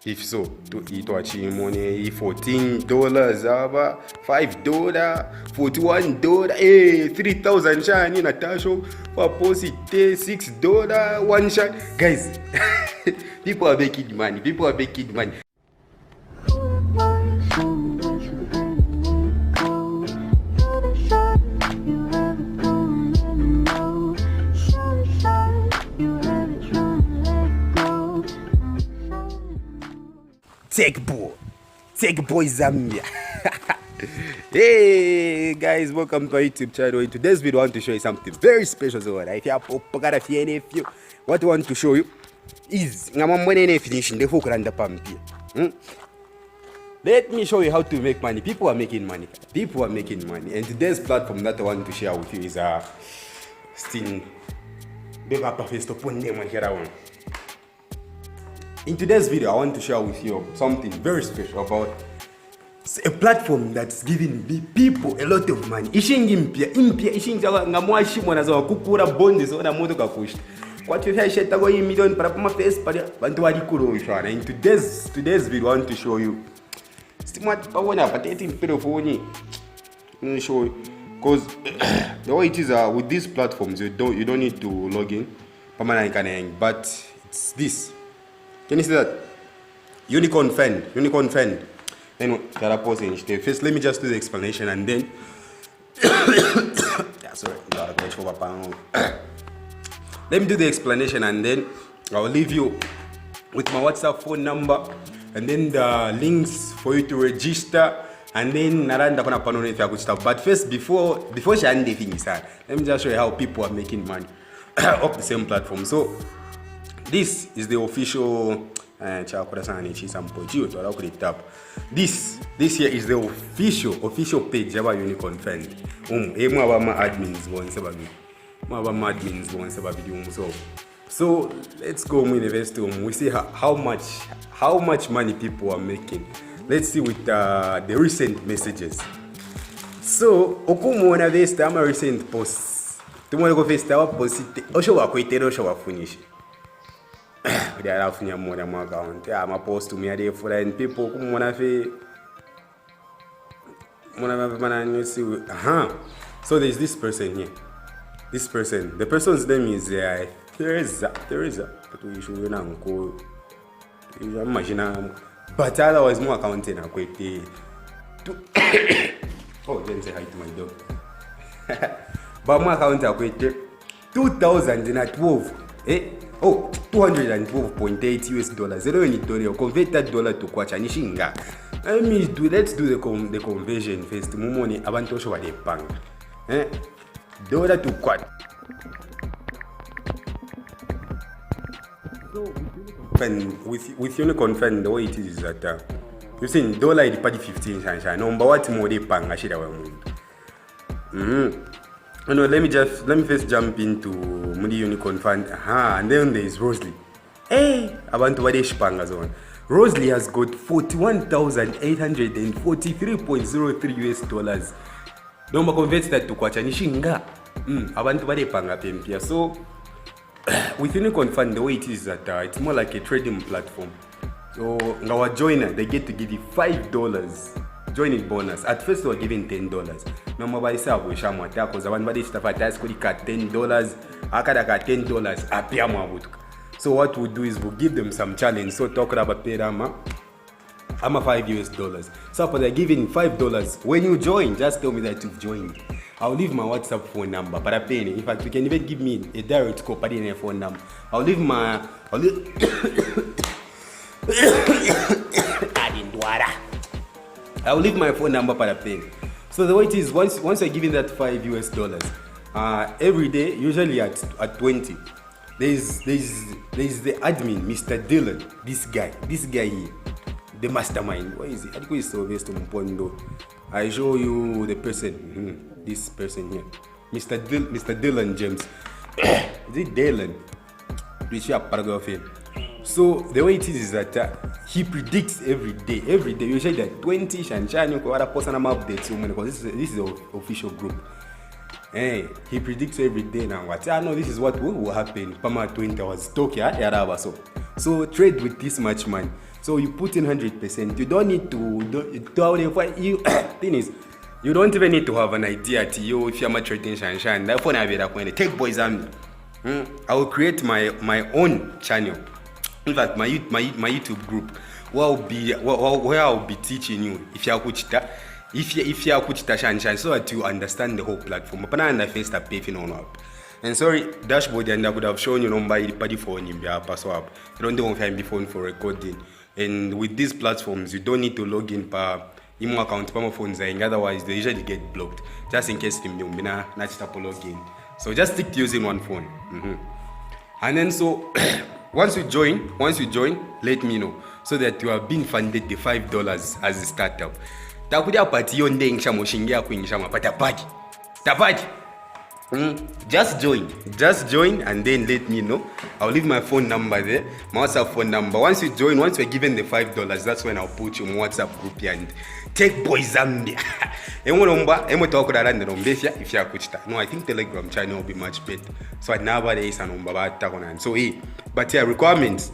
If so, to eat what money, $14, $5, $41, hey, 3,000 shani Natasha for post it $6, one shot. Guys, people are making money. People are making money. Tech boy Zambia. Hey guys, welcome to our YouTube channel. In today's video, I want to show you something very special. So, what I want to show you is let me show you how to make money. People are making money. People are making money. And today's platform that I want to share with you is still in today's video, I want to share with you something very special about a platform that's giving people a lot of money. In today's video, I want to show you. Because the way it is with these platforms, you don't need to log in, but it's this. Can you see that? Unicornfund. Then first, let me just do the explanation and then let me do the explanation and then I'll leave you with my WhatsApp phone number and then the links for you to register and then but first before sharing the things, let me just show you how people are making money off the same platform. So this is the official this here is the official page about Unicornfund. So let's go we see how much money people are making. Let's see with the recent messages. So okumona vesta ama recent posts. Tomorrow go vesta wa post osho wa kwetero osho wa finish. They are having a more account. I'm opposed to me a day for and people come wanna fe So there's this person here. This person. The person's name is Teresa. But we should go. Imagine but otherwise more accounting a quite oh, then say hi to my dog. But more account a quite 2012. Oh, $212.8 US. They don't need to convert that dollar to kwacha nishinga. Let's do the conversion first. Mumoni abantu show the bank. Dollar to kwacha. With Unicornfund, the way it is that you see dollar is 15 shansha. Number what more they pang ashira wa mundu. No, let me first jump into Mudi Unicornfund. And then there is Rosalie. Hey, abantu badeshipanga zone. Rosalie has got $41,843.03 US. Number converts that to kwacha nishinga. Abantu badepanga pempia. So with Unicornfund, the way it is that it's more like a trading platform. So our joiner, they get to give you $5 joining bonus. At first they were giving $10. No more by self we shall because one body stuff at $10, akadaka $10 apia mabutuka. So what we do is we'll give them some challenge. So talk about I'm a $5 US. So for they're giving $5, when you join, just tell me that you've joined. I'll leave my WhatsApp phone number. But I pay. In fact, you can even give me a direct call. But in a phone number, I'll leave my phone number. But I pay. So the way it is, once you're giving that $5 US, every day, usually at 20, there's the admin, Mr. Dylan. This guy here, the mastermind. What is it? I show you the person. This person here, Mr. Dylan James. Is it Dylan? So the way it is that he predicts every day. Usually that 20 shanshani kwa post an updates because this is the official group. Hey, he predicts every day now. What I know this is what will happen. Pama 20 was talking so trade with this much money. So you put in 100%. You don't need to thing is, you don't even need to have an idea to you if you're much trading shan. Therefore, I will take boys and I will create my own channel. In fact, my YouTube group where I'll be teaching you if you're kuchita. If you're kuchita shan so that you understand the whole platform. And sorry, dashboard and I could have shown you number the phone in your password. You don't know if I'm phone for recording. And with these platforms, you don't need to log in per email account, per phones, otherwise they usually get blocked. Just in case you not log in. So just stick to using one phone. And then so once you join, let me know so that you are being funded the $5 as a startup. Takuja pati yonde nshamo shingia kuingishama patapaki. Tapaki. Just join and then let me know. I'll leave my phone number there, my WhatsApp phone number. Once you join, once you're given the $5, that's when I'll put you in WhatsApp group and take boy Zambia. If you're kuchita. No, I think Telegram channel will be much better. So nowadays so but yeah, requirements.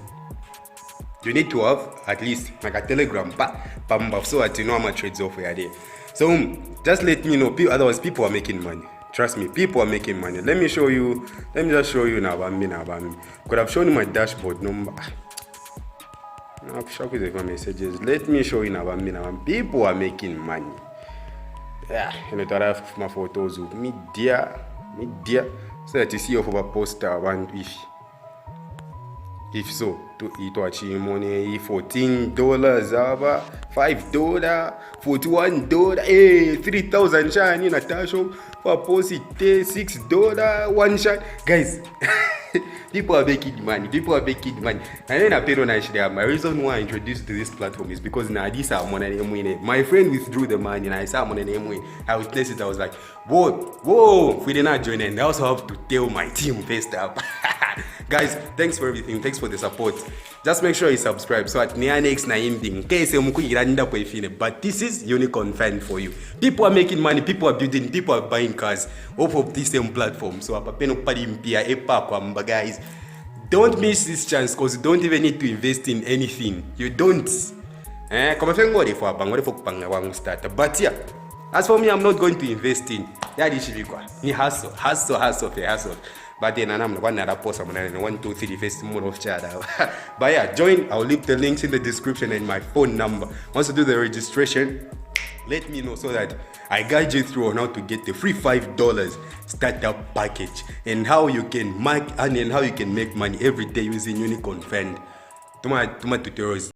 You need to have at least like a Telegram so that you know how much trades off there. So just let me know. Otherwise, people are making money. Trust me, people are making money. Let me just show you now. Could have shown you my dashboard number. I'll show you the messages. Let me show you now. People are making money. Yeah, you know, I have my photos of media. So that you see of a poster one if so, to achieve money $14, $5, $41, 3,000 shine in a tasho for post it $6, one shine. Guys, people are making money. And then I paid on actually. My reason why I introduced to this platform is because now this are money. My friend withdrew the money and I saw money. I would test it. I was like, whoa, if we did not join in, I also have to tell my team first up. Guys, thanks for everything. Thanks for the support. Just make sure you subscribe so at next na in case but this is Unicornfund for you. People are making money, people are building, people are buying cars off of this same platform. So guys, don't miss this chance because you don't even need to invest in anything. You don't. But yeah, as for me, I'm not going to invest in. Hustle. But then I'm going to post 1, 2, 3 first more of channel. But yeah, join. I'll leave the links in the description and my phone number. Once you do the registration, let me know so that I guide you through on how to get the free $5 startup package and how you can make money every day using Unicornfund. To my tutorials.